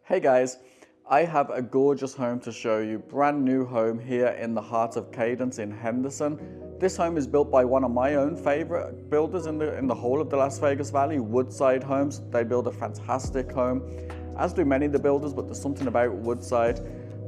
Hey guys, I have a gorgeous home to show you, brand new home here in the heart of Cadence in Henderson. This home is built by one of my own favorite builders in the whole of the Las Vegas Valley, Woodside Homes. They build a fantastic home, as do many of the builders, but there's something about Woodside.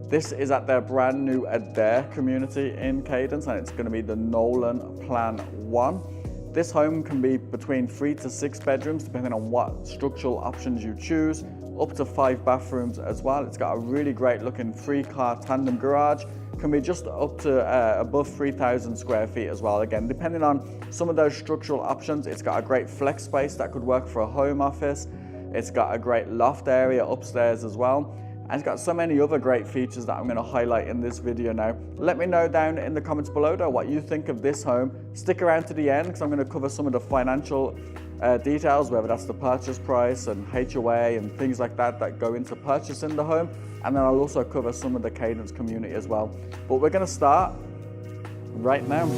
This is at their brand new Adair community in Cadence, and it's going to be the Nolan Plan 1. This home can be between 3 to 6 bedrooms, depending on what structural options you choose, up to 5 bathrooms as well. It's got a really great looking 3-car tandem garage, can be just up to above 3,000 square feet as well. Again, depending on some of those structural options, it's got a great flex space that could work for a home office. It's got a great loft area upstairs as well. And it's got so many other great features that I'm going to highlight in this video now. Let me know down in the comments below though what you think of this home. Stick around to the end because I'm going to cover some of the financial details, whether that's the purchase price and HOA and things like that that go into purchasing the home. And then I'll also cover some of the Cadence community as well. But we're going to start right now.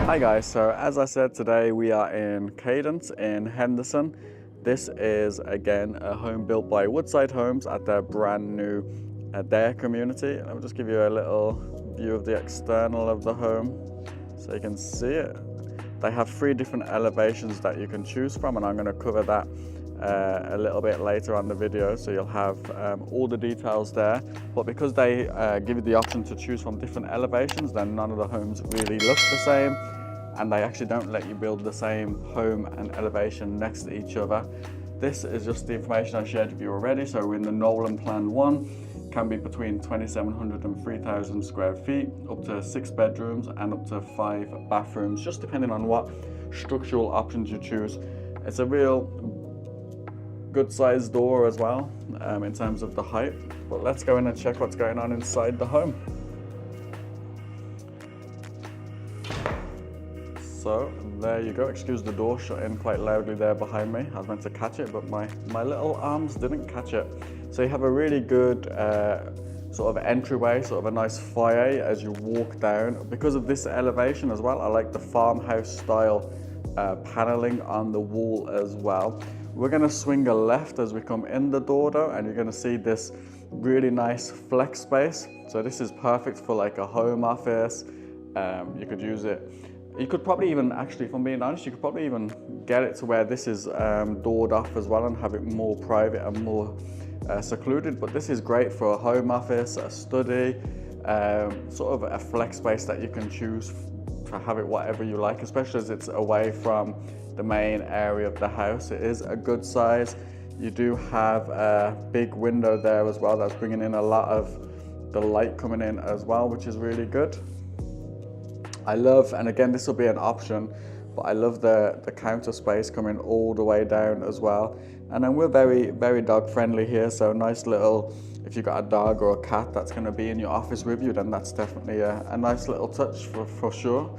Hi guys, so as I said, today we are in Cadence in Henderson. This is again a home built by Woodside Homes at their brand new Adair community. I'll just give you a little view of the external of the home so you can see it. They have 3 different elevations that you can choose from, and I'm going to cover that a little bit later on the video, so you'll have all the details there. But because they give you the option to choose from different elevations, then none of the homes really look the same, and they actually don't let you build the same home and elevation next to each other. This is just the information I shared with you already. So we're in the Nolan Plan 1, can be between 2,700 and 3,000 square feet, up to 6 bedrooms and up to 5 bathrooms, just depending on what structural options you choose. It's a real good sized door as well in terms of the height. But let's go in and check what's going on inside the home. So there you go. Excuse the door shutting quite loudly there behind me. I was meant to catch it, but my little arms didn't catch it. So you have a really good sort of entryway, sort of a nice foyer as you walk down. Because of this elevation as well, I like the farmhouse style paneling on the wall as well. We're going to swing a left as we come in the door though, and you're going to see this really nice flex space. So this is perfect for like a home office. You could use it. You could probably even, actually, if I'm being honest, you could probably even get it to where this is doored off as well and have it more private and more secluded. But this is great for a home office, a study, sort of a flex space that you can choose to have it whatever you like, especially as it's away from the main area of the house. It is a good size. You do have a big window there as well that's bringing in a lot of the light coming in as well, which is really good. I love, and again this will be an option, but I love the counter space coming all the way down as well. And then we're very dog friendly here, so nice little, if you've got a dog or a cat that's going to be in your office with you, then that's definitely a nice little touch for sure.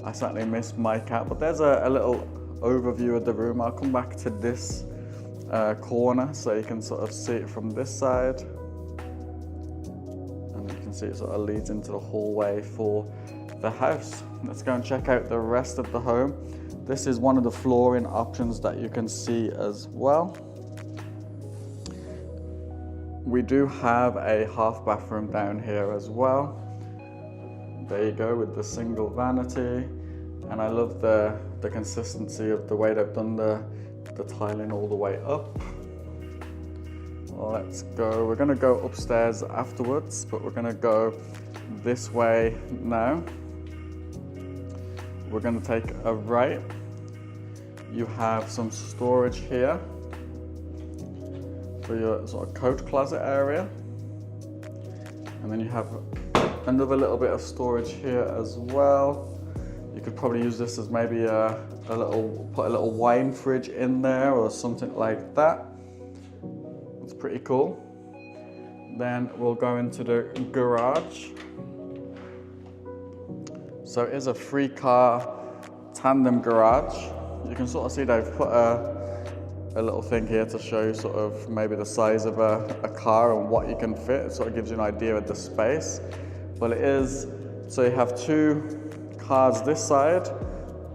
I certainly miss my cat. But there's a little overview of the room. I'll come back to this corner so you can sort of see it from this side, and you can see it sort of leads into the hallway for the house. Let's go and check out the rest of the home. This is one of the flooring options that you can see as well. We do have a half bathroom down here as well. There you go, with the single vanity. And I love the consistency of the way they've done the tiling all the way up. Let's go. We're going to go upstairs afterwards, but we're going to go this way now. We're going to take a right. You have some storage here for your sort of coat closet area, and then you have another little bit of storage here as well. You could probably use this as maybe put a little wine fridge in there or something like that. It's pretty cool. Then we'll go into the garage. So it is a 3-car tandem garage. You can sort of see they've put a little thing here to show you sort of maybe the size of a car and what you can fit. It sort of gives you an idea of the space. But it is, so you have 2 cars this side,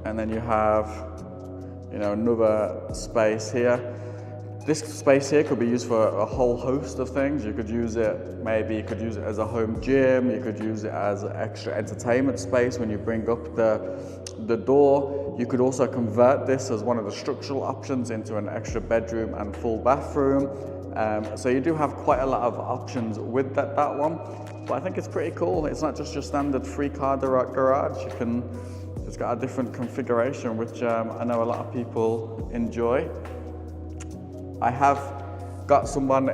and then you have, you know, another space here. This space here could be used for a whole host of things. You could use it, maybe you could use it as a home gym. You could use it as an extra entertainment space when you bring up the door. You could also convert this as one of the structural options into an extra bedroom and full bathroom. So you do have quite a lot of options with that one. But I think it's pretty cool. It's not just your standard 3-car garage. It's got a different configuration, which I know a lot of people enjoy. I have got someone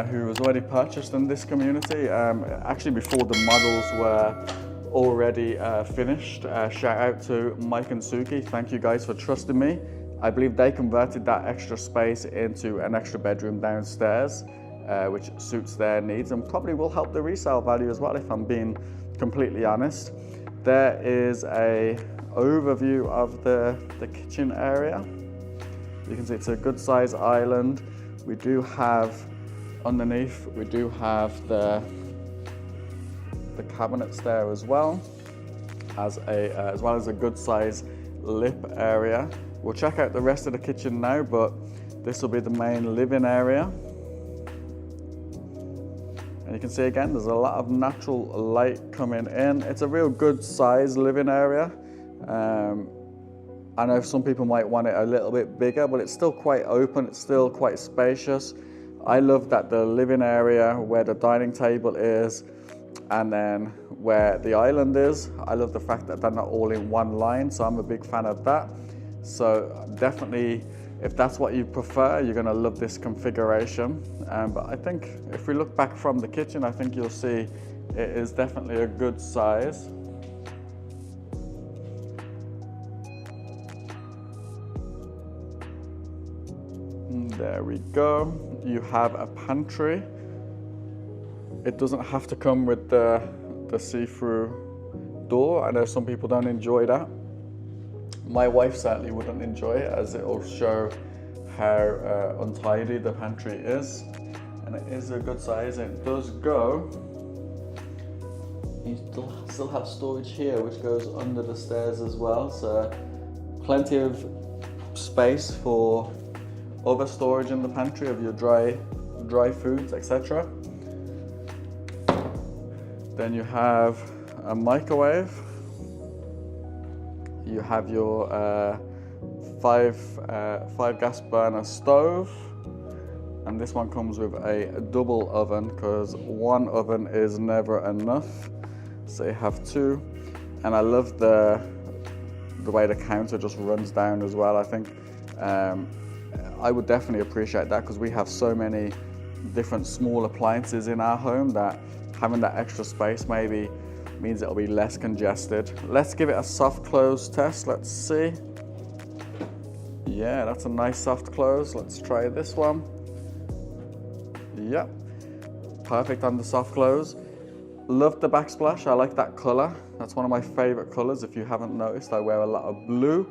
who was already purchased in this community, actually before the models were already finished. Shout out to Mike and Suki. Thank you guys for trusting me. I believe they converted that extra space into an extra bedroom downstairs, which suits their needs and probably will help the resale value as well, if I'm being completely honest. There is a overview of the kitchen area. You can see it's a good size island. We do have underneath, we do have the cabinets there as well as a good size lip area. We'll check out the rest of the kitchen now, but this will be the main living area. And you can see again, there's a lot of natural light coming in. It's a real good size living area. I know some people might want it a little bit bigger, but it's still quite open, it's still quite spacious. I love that the living area where the dining table is and then where the island is. I love the fact that they're not all in one line, so I'm a big fan of that. So definitely, if that's what you prefer, you're gonna love this configuration. But I think if we look back from the kitchen, I think you'll see it is definitely a good size. There we go. You have a pantry. It doesn't have to come with the see-through door. I know some people don't enjoy that. My wife certainly wouldn't enjoy it, as it will show how untidy the pantry is. And it is a good size, and it does go. You still have storage here, which goes under the stairs as well. So plenty of space for other storage in the pantry of your dry foods, etc. Then you have a microwave. You have your 5 gas burner stove, and this one comes with a double oven because one oven is never enough. So you have 2, and I love the way the counter just runs down as well. I think I would definitely appreciate that because we have so many different small appliances in our home that having that extra space maybe means it'll be less congested. Let's give it a soft close test. Let's see. Yeah, that's a nice soft close. Let's try this one. Yep, perfect on the soft close. Love the backsplash. I like that color. That's one of my favorite colors. If you haven't noticed, I wear a lot of blue.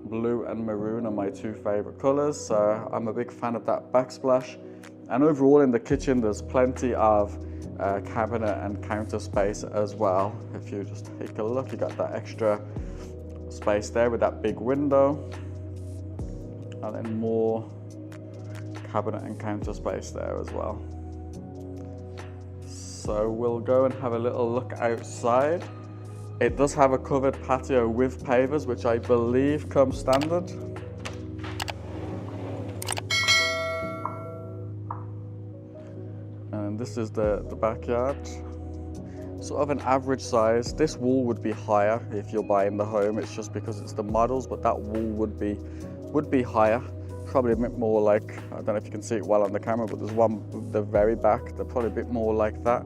Blue and maroon are my 2 favorite colors, so I'm a big fan of that backsplash. And overall in the kitchen, there's plenty of cabinet and counter space as well. If you just take a look, you got that extra space there with that big window, and then more cabinet and counter space there as well. So we'll go and have a little look outside. It does have a covered patio with pavers, which I believe comes standard. And this is the backyard. Sort of an average size. This wall would be higher if you're buying the home. It's just because it's the models, but that wall would be higher. Probably a bit more like, I don't know if you can see it well on the camera, but there's one at the very back. They're probably a bit more like that.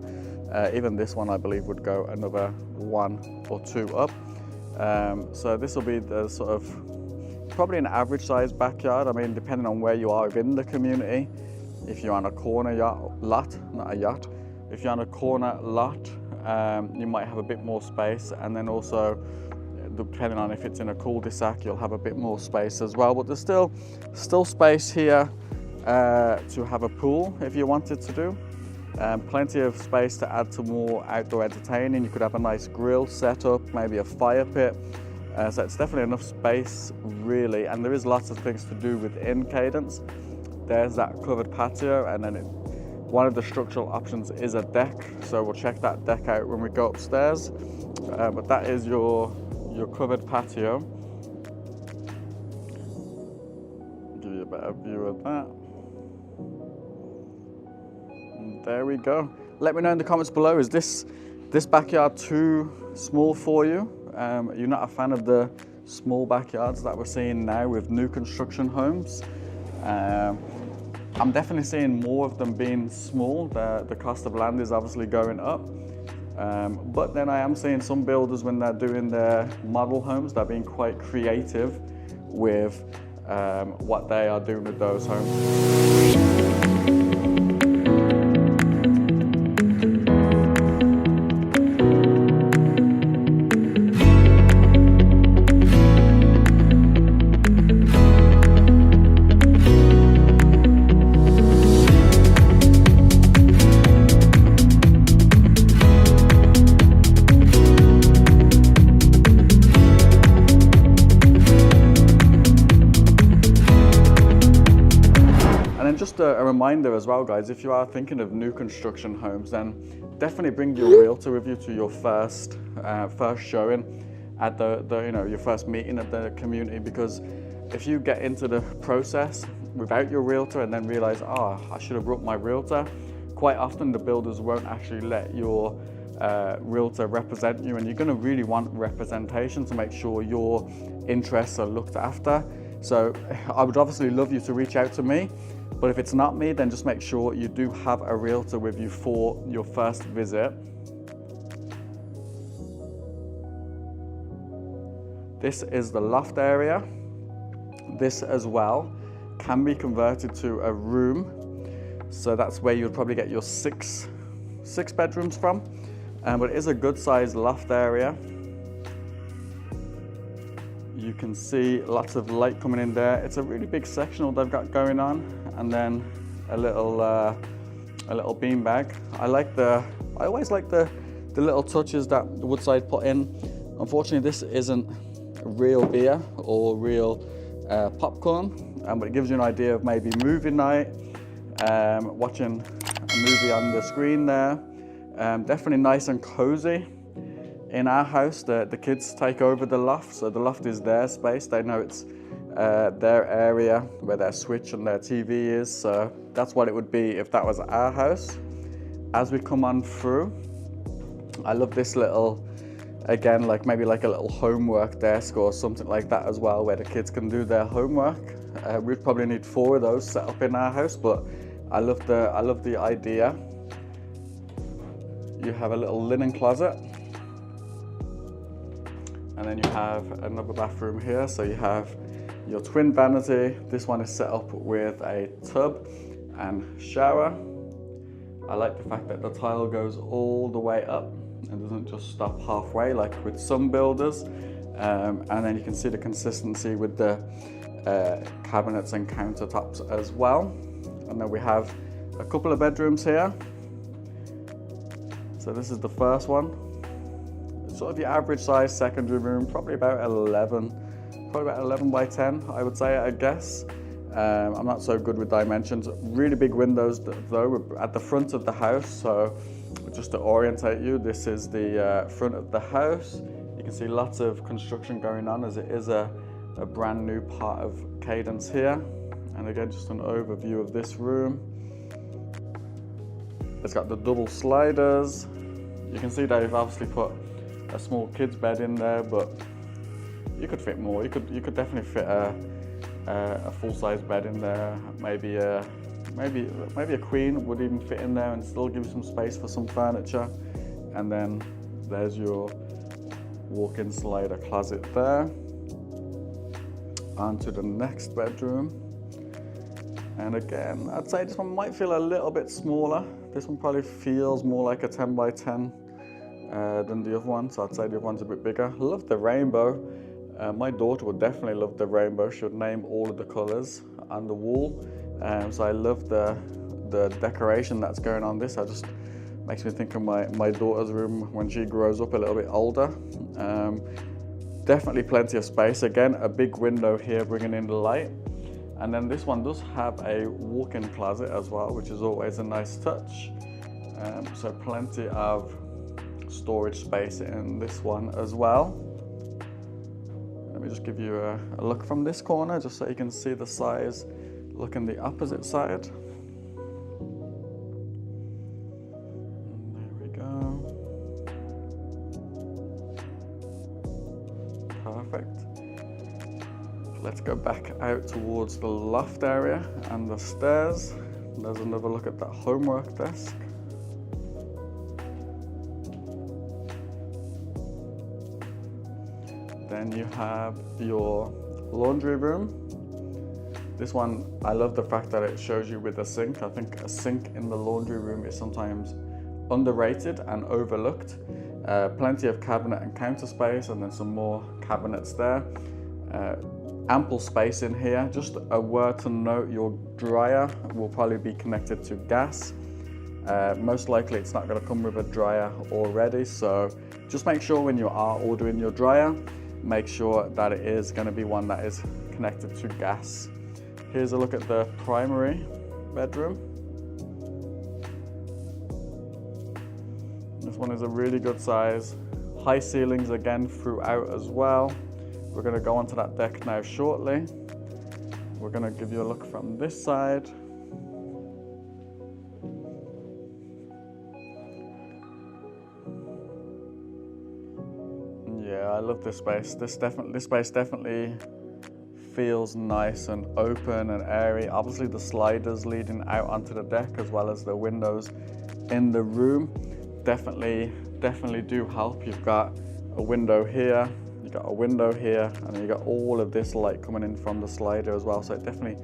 Even this one, I believe, would go another 1 or 2 up. So this will be the sort of, probably an average size backyard. I mean, depending on where you are within the community, if you're on a corner lot, not a yacht. If you're on a corner lot, you might have a bit more space, and then also depending on if it's in a cul-de-sac, you'll have a bit more space as well. But there's still space here to have a pool if you wanted to do. Plenty of space to add to more outdoor entertaining. You could have a nice grill set up, maybe a fire pit. So it's definitely enough space, really. And there is lots of things to do within Cadence. There's that covered patio, and then one of the structural options is a deck. So we'll check that deck out when we go upstairs. But that is your covered patio. Give you a better view of that. And there we go. Let me know in the comments below, is this backyard too small for you? You're not a fan of the small backyards that we're seeing now with new construction homes? I'm definitely seeing more of them being small. The cost of land is obviously going up. But then I am seeing some builders, when they're doing their model homes, they're being quite creative with what they are doing with those homes. Just a reminder as well, guys, if you are thinking of new construction homes, then definitely bring your realtor with you to your first showing at your first meeting at the community, because if you get into the process without your realtor and then realize, I should have brought my realtor, quite often the builders won't actually let your realtor represent you, and you're going to really want representation to make sure your interests are looked after. So I would obviously love you to reach out to me. But if it's not me, then just make sure you do have a realtor with you for your first visit. This is the loft area. This as well can be converted to a room. So that's where you'd probably get your six bedrooms from. But it is a good sized loft area. You can see lots of light coming in there. It's a really big sectional they've got going on, and then a little beanbag. I always like the little touches that Woodside put in. Unfortunately, this isn't real beer or real popcorn, but it gives you an idea of maybe movie night, watching a movie on the screen there. Definitely nice and cozy. In our house, the kids take over the loft, so the loft is their space. They know it's their area where their Switch and their TV is, so that's what it would be if that was our house. As we come on through, I love this little, again, maybe like a little homework desk or something like that as well, where the kids can do their homework. We'd probably need 4 of those set up in our house, but I love the idea. You have a little linen closet. And then you have another bathroom here. So you have your twin vanity. This one is set up with a tub and shower. I like the fact that the tile goes all the way up and doesn't just stop halfway like with some builders. And then you can see the consistency with the cabinets and countertops as well. And then we have a couple of bedrooms here. So this is the first one. Sort of your average size secondary room, probably about 11 by 10, I would say, I guess. I'm not so good with dimensions. Really big windows though at the front of the house. So just to orientate you, this is the front of the house. You can see lots of construction going on, as it is a brand new part of Cadence here. And again, just an overview of this room. It's got the double sliders. You can see they've obviously put a small kid's bed in there, but you could fit more. You could definitely fit a full-size bed in there. Maybe a queen would even fit in there and still give you some space for some furniture. And then there's your walk-in slider closet there. On to the next bedroom. And again, I'd say this one might feel a little bit smaller. This one probably feels more like a 10 by 10 than the other one, so I'd say the other one's a bit bigger. I love the rainbow. My daughter would definitely love the rainbow. She would name all of the colors on the wall. So I love the decoration that's going on this. It just makes me think of my daughter's room when she grows up a little bit older. Definitely plenty of space. Again, a big window here bringing in the light. And then this one does have a walk-in closet as well, which is always a nice touch. So plenty of storage space in this one as well. Let me just give you a look from this corner, just so you can see the size. Look on the opposite side. And there we go. Perfect. Let's go back out towards the loft area and the stairs. There's another look at that homework desk. Then you have your laundry room. This one, I love the fact that it shows you with a sink. I think a sink in the laundry room is sometimes underrated and overlooked. Plenty of cabinet and counter space, and then some more cabinets there. Ample space in here. Just a word to note, your dryer will probably be connected to gas. Most likely it's not going to come with a dryer already, so just make sure when you are ordering your dryer, make sure that it is going to be one that is connected to gas. Here's a look at the primary bedroom. This one is a really good size. High ceilings again throughout as well. We're going to go onto that deck now shortly. We're going to give you a look from this side. Yeah, I love this space. This space definitely feels nice and open and airy. Obviously the sliders leading out onto the deck, as well as the windows in the room, definitely do help. You've got a window here, you got a window here, and then you got all of this light coming in from the slider as well, so it definitely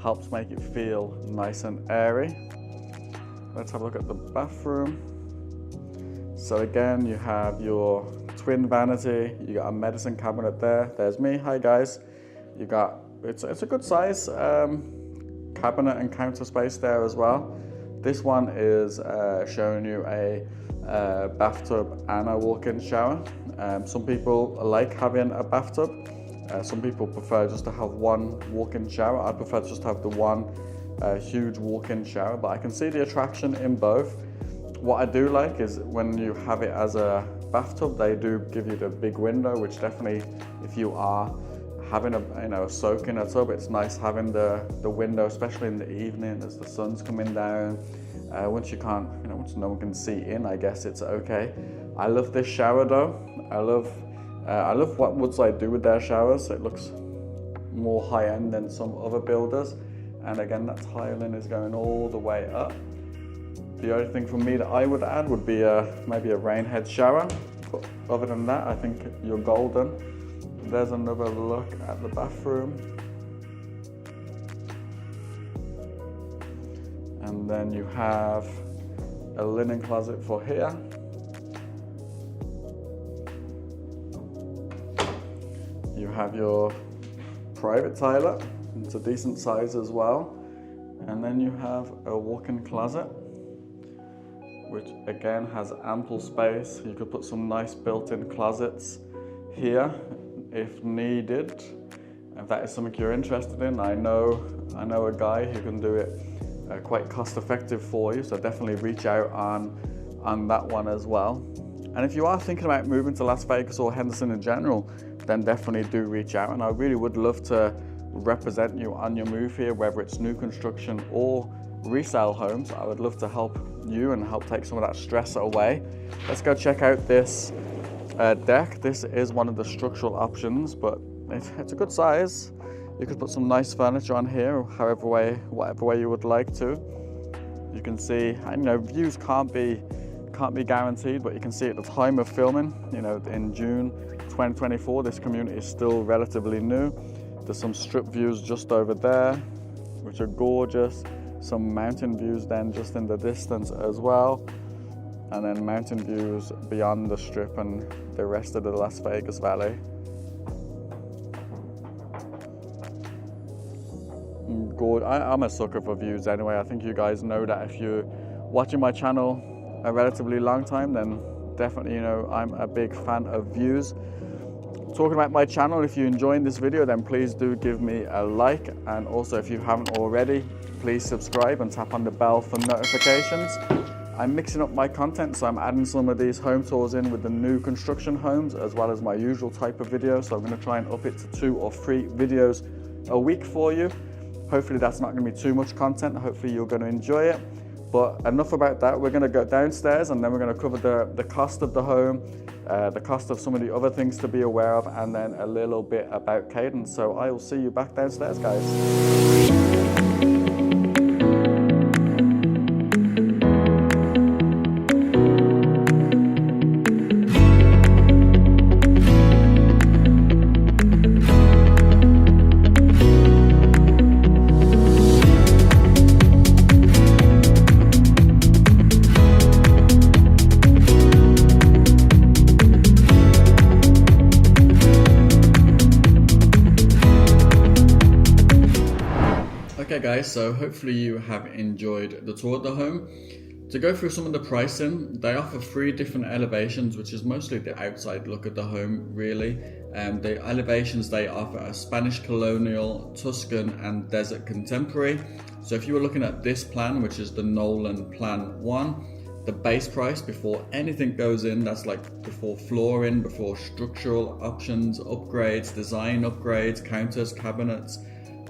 helps make it feel nice and airy. Let's have a look at the bathroom. So again, you have your twin vanity, you got a medicine cabinet there. There's me, hi guys. You got, it's a good size cabinet and counter space there as well. This one is showing you a bathtub and a walk-in shower. Some people like having a bathtub. Some people prefer just to have one walk-in shower. I prefer just to have the one huge walk-in shower, but I can see the attraction in both. What I do like is when you have it as a bathtub, they do give you the big window, which definitely, if you are having a soak in a tub, it's nice having the window, especially in the evening as the sun's coming down. Once you can't, once no one can see in, I guess it's okay. I love this shower though. I love what Woodside do with their showers. It looks more high-end than some other builders. And again, that tiling is going all the way up. The only thing for me that I would add would be maybe a rain head shower. But other than that, I think you're golden. There's another look at the bathroom. And then you have a linen closet for here. You have your private toilet. It's a decent size as well. And then you have a walk-in closet, which again has ample space. You could put some nice built-in closets here if needed. If that is something you're interested in, I know a guy who can do it quite cost effective for you, so definitely reach out on that one as well. And if you are thinking about moving to Las Vegas or Henderson in general, then definitely do reach out, and I really would love to represent you on your move here, whether it's new construction or resale homes. I would love to help you and help take some of that stress away. Let's go check out this deck. This is one of the structural options, but it's a good size. You could put some nice furniture on here, whatever way you would like to. You can see, views can't be guaranteed, but you can see at the time of filming, in June 2024, this community is still relatively new. There's some strip views just over there. which are gorgeous. Some mountain views then just in the distance as well. And then mountain views beyond the strip and the rest of the Las Vegas Valley. Good. I'm a sucker for views anyway. I think you guys know that if you're watching my channel a relatively long time, then definitely you know I'm a big fan of views. Talking about my channel, if you're enjoying this video, then please do give me a like, and also if you haven't already, please subscribe and tap on the bell for notifications. I'm mixing up my content, so I'm adding some of these home tours in with the new construction homes as well as my usual type of video. So I'm going to try and up it to 2 or 3 videos a week for you. Hopefully that's not going to be too much content. Hopefully you're going to enjoy it. But enough about that. We're going to go downstairs and then we're going to cover the cost of the home, the cost of some of the other things to be aware of, and then a little bit about Cadence. So I will see you back downstairs, guys. Okay guys, so hopefully you have enjoyed the tour of the home. To go through some of the pricing, they offer 3 different elevations, which is mostly the outside look of the home really. The elevations they offer are Spanish Colonial, Tuscan and Desert Contemporary. So if you were looking at this plan, which is the Nolan Plan 1, the base price before anything goes in, that's like before flooring, before structural options, upgrades, design upgrades, counters, cabinets,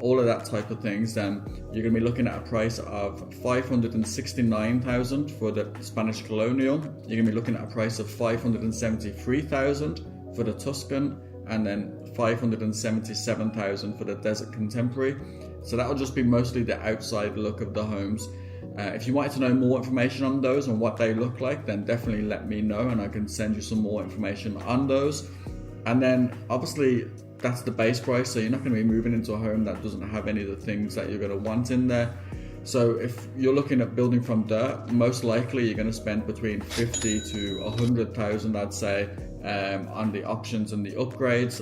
all of that type of things, then you're going to be looking at a price of $569,000 for the Spanish Colonial. You're going to be looking at a price of $573,000 for the Tuscan, and then $577,000 for the Desert Contemporary. So that'll just be mostly the outside look of the homes. If you wanted to know more information on those and what they look like, then definitely let me know and I can send you some more information on those. And then obviously that's the base price, so you're not going to be moving into a home that doesn't have any of the things that you're going to want in there. So if you're looking at building from dirt, most likely you're going to spend between $50,000 to $100,000, I'd say, on the options and the upgrades.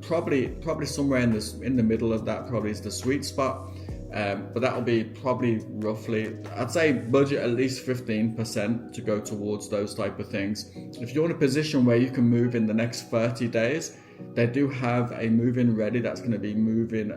Probably somewhere in the middle of that probably is the sweet spot. But that'll be probably roughly, I'd say budget at least 15% to go towards those type of things. If you're in a position where you can move in the next 30 days, they do have a move-in ready that's going to be move-in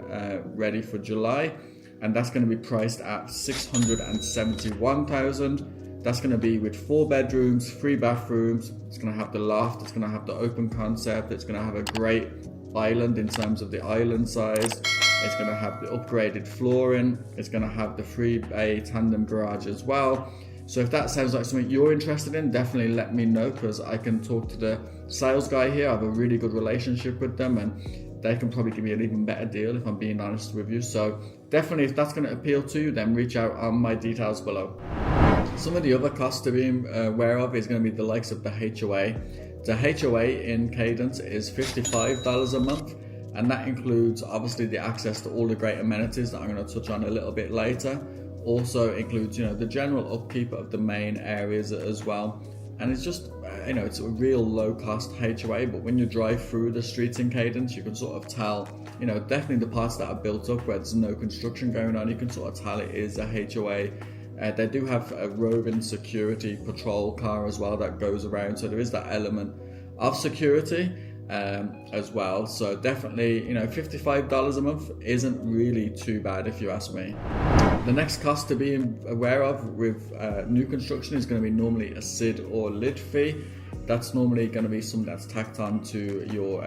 ready for July, and that's going to be priced at $671,000. That's going to be with 4 bedrooms, 3 bathrooms. It's going to have the loft, it's going to have the open concept, it's going to have a great island in terms of the island size. It's going to have the upgraded flooring. It's going to have the 3-bay tandem garage as well. So if that sounds like something you're interested in, definitely let me know, because I can talk to the sales guy here. I have a really good relationship with them and they can probably give me an even better deal if I'm being honest with you. So definitely, if that's going to appeal to you, then reach out on my details below. Some of the other costs to be aware of is going to be the likes of the HOA. The HOA in Cadence is $55 a month. And that includes obviously the access to all the great amenities that I'm going to touch on a little bit later. Also includes, the general upkeep of the main areas as well. And it's just, it's a real low cost HOA, but when you drive through the streets in Cadence, you can sort of tell, definitely the parts that are built up where there's no construction going on, you can sort of tell it is a HOA. They do have a roving security patrol car as well that goes around. So there is that element of security as well. So definitely, $55 a month isn't really too bad if you ask me. The next cost to be aware of with new construction is going to be normally a SID or lid fee. That's normally going to be something that's tacked on to your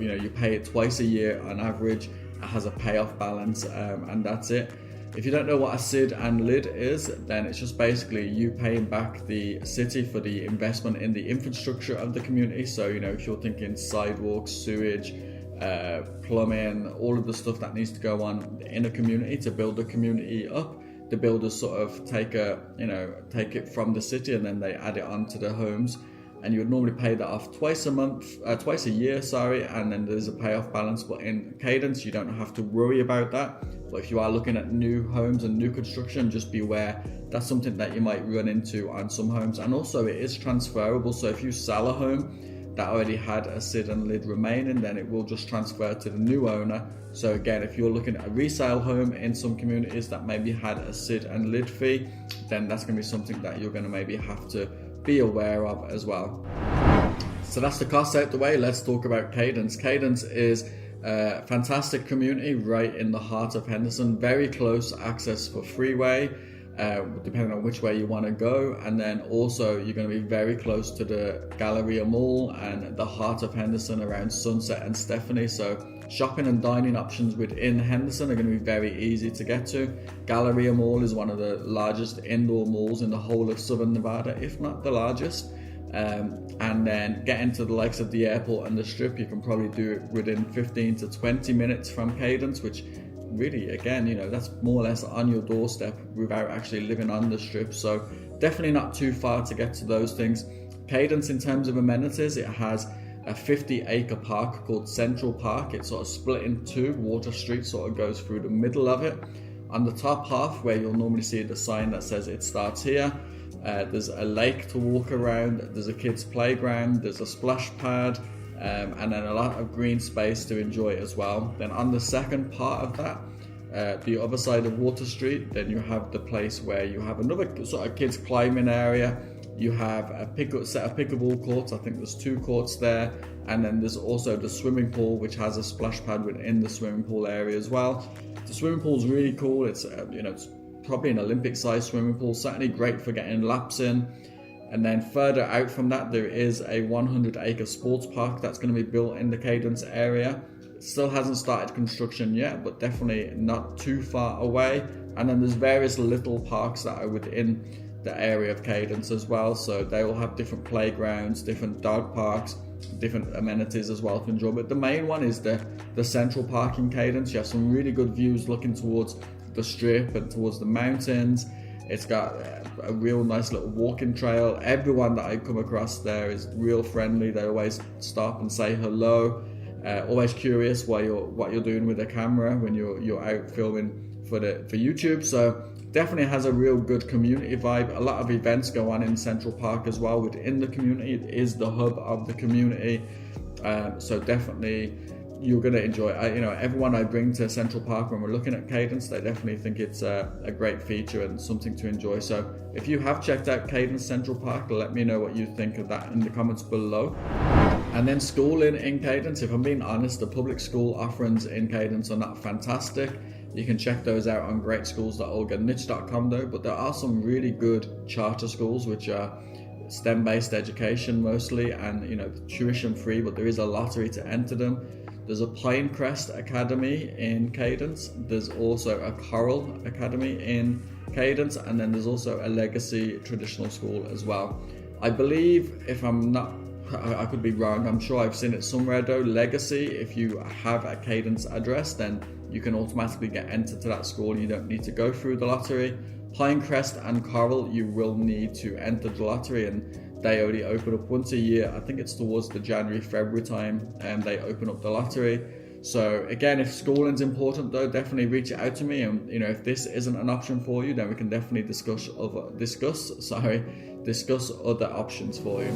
you pay it twice a year on average. It has a payoff balance, and that's it. If you don't know what a SID and lid is, then it's just basically you paying back the city for the investment in the infrastructure of the community. So, if you're thinking sidewalks, sewage, plumbing, all of the stuff that needs to go on in a community to build the community up, the builders sort of take it from the city and then they add it onto the homes. And you would normally pay that off twice a year, and then there's a payoff balance. But in Cadence, you don't have to worry about that. But if you are looking at new homes and new construction, just be aware that's something that you might run into on some homes. And also it is transferable, so if you sell a home that already had a SID and lid remaining, then it will just transfer to the new owner. So again, if you're looking at a resale home in some communities that maybe had a SID and lid fee, then that's going to be something that you're going to maybe have to be aware of as well. So that's the cost out the way. Let's talk about Cadence. Cadence is a fantastic community right in the heart of Henderson, very close access for freeway, depending on which way you want to go, and then also you're going to be very close to the Galleria Mall and the heart of Henderson around Sunset and Stephanie. So shopping and dining options within Henderson are going to be very easy to get to. Galleria Mall is one of the largest indoor malls in the whole of Southern Nevada, if not the largest. And then getting to the likes of the airport and the Strip, you can probably do it within 15 to 20 minutes from Cadence, which really, again, you know, that's more or less on your doorstep without actually living on the Strip. So definitely not too far to get to those things. Cadence, in terms of amenities, it has a 50-acre park called Central Park. It's sort of split in two. Water Street sort of goes through the middle of it. On the top half, where you'll normally see the sign that says it starts here, there's a lake to walk around, there's a kids playground, there's a splash pad, and then a lot of green space to enjoy as well. Then on the second part of that, the other side of Water Street, then you have the place where you have another sort of kids climbing area. You have a set of pickleball courts. I think there's 2 courts there, and then there's also the swimming pool, which has a splash pad within the swimming pool area as well. The swimming pool is really cool. It's it's probably an Olympic-sized swimming pool, certainly great for getting laps in. And then further out from that, there is a 100-acre sports park that's going to be built in the Cadence area. It still hasn't started construction yet, but definitely not too far away. And then there's various little parks that are within the area of Cadence as well. So they will have different playgrounds, different dog parks, different amenities as well to enjoy. But the main one is the Central Park in Cadence. You have some really good views looking towards the Strip and towards the mountains. It's got a real nice little walking trail. Everyone that I come across there is real friendly. They always stop and say hello. Always curious what you're doing with the camera when you're out filming for YouTube. So definitely has a real good community vibe. A lot of events go on in Central Park as well within the community. It is the hub of the community. So definitely you're going to enjoy it. Everyone I bring to Central Park when we're looking at Cadence, they definitely think it's a great feature and something to enjoy. So if you have checked out Cadence Central Park, let me know what you think of that in the comments below. And then schooling in Cadence, if I'm being honest, the public school offerings in Cadence are not fantastic. You can check those out on greatschools.olganich.com though, but there are some really good charter schools which are STEM-based education mostly, and tuition free, but there is a lottery to enter them. There's a Pinecrest Academy in Cadence. There's also a Coral Academy in Cadence, and then there's also a Legacy Traditional School as well. I believe, if I'm not, I could be wrong, I'm sure I've seen it somewhere though, Legacy, if you have a Cadence address, then you can automatically get entered to that school. You don't need to go through the lottery. Pinecrest and Coral, you will need to enter the lottery, and they only open up once a year. I think it's towards the January-February time, and they open up the lottery. So again, if schooling's important though, definitely reach out to me, and if this isn't an option for you, then we can definitely discuss other options for you.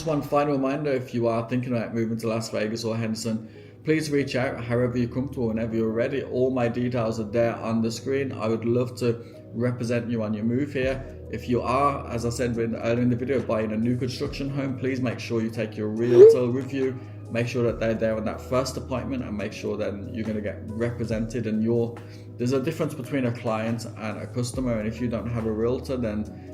One final reminder, if you are thinking about moving to Las Vegas or Henderson, please reach out however you're comfortable, whenever you're ready. All my details are there on the screen. I would love to represent you on your move here. If you are, as I said earlier in the video, buying a new construction home, please make sure you take your realtor with you. Make sure that they're there on that first appointment, and make sure then you're going to get represented. And there's a difference between a client and a customer, and if you don't have a realtor, then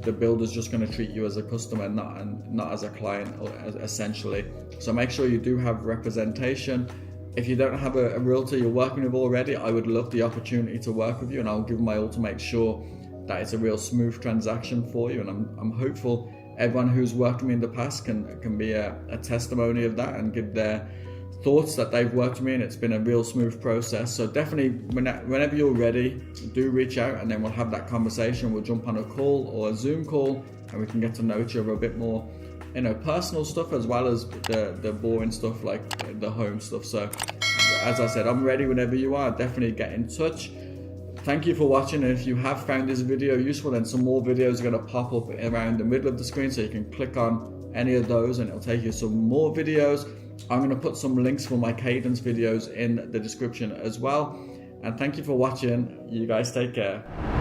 the builder's just going to treat you as a customer, not as a client, essentially. So make sure you do have representation. If you don't have a realtor you're working with already, I would love the opportunity to work with you, and I'll give my all to make sure that it's a real smooth transaction for you. And I'm hopeful everyone who's worked with me in the past can be a testimony of that and give their thoughts that they've worked with me, and it's been a real smooth process. So definitely whenever you're ready, do reach out, and then we'll have that conversation. We'll jump on a call or a Zoom call, and we can get to know each other a bit more, you know, personal stuff as well as the boring stuff like the home stuff. So as I said, I'm ready whenever you are. Definitely get in touch. Thank you for watching, and if you have found this video useful, then some more videos are going to pop up around the middle of the screen, so you can click on any of those and it'll take you some more videos. I'm going to put some links for my Cadence videos in the description as well. And thank you for watching. You guys take care.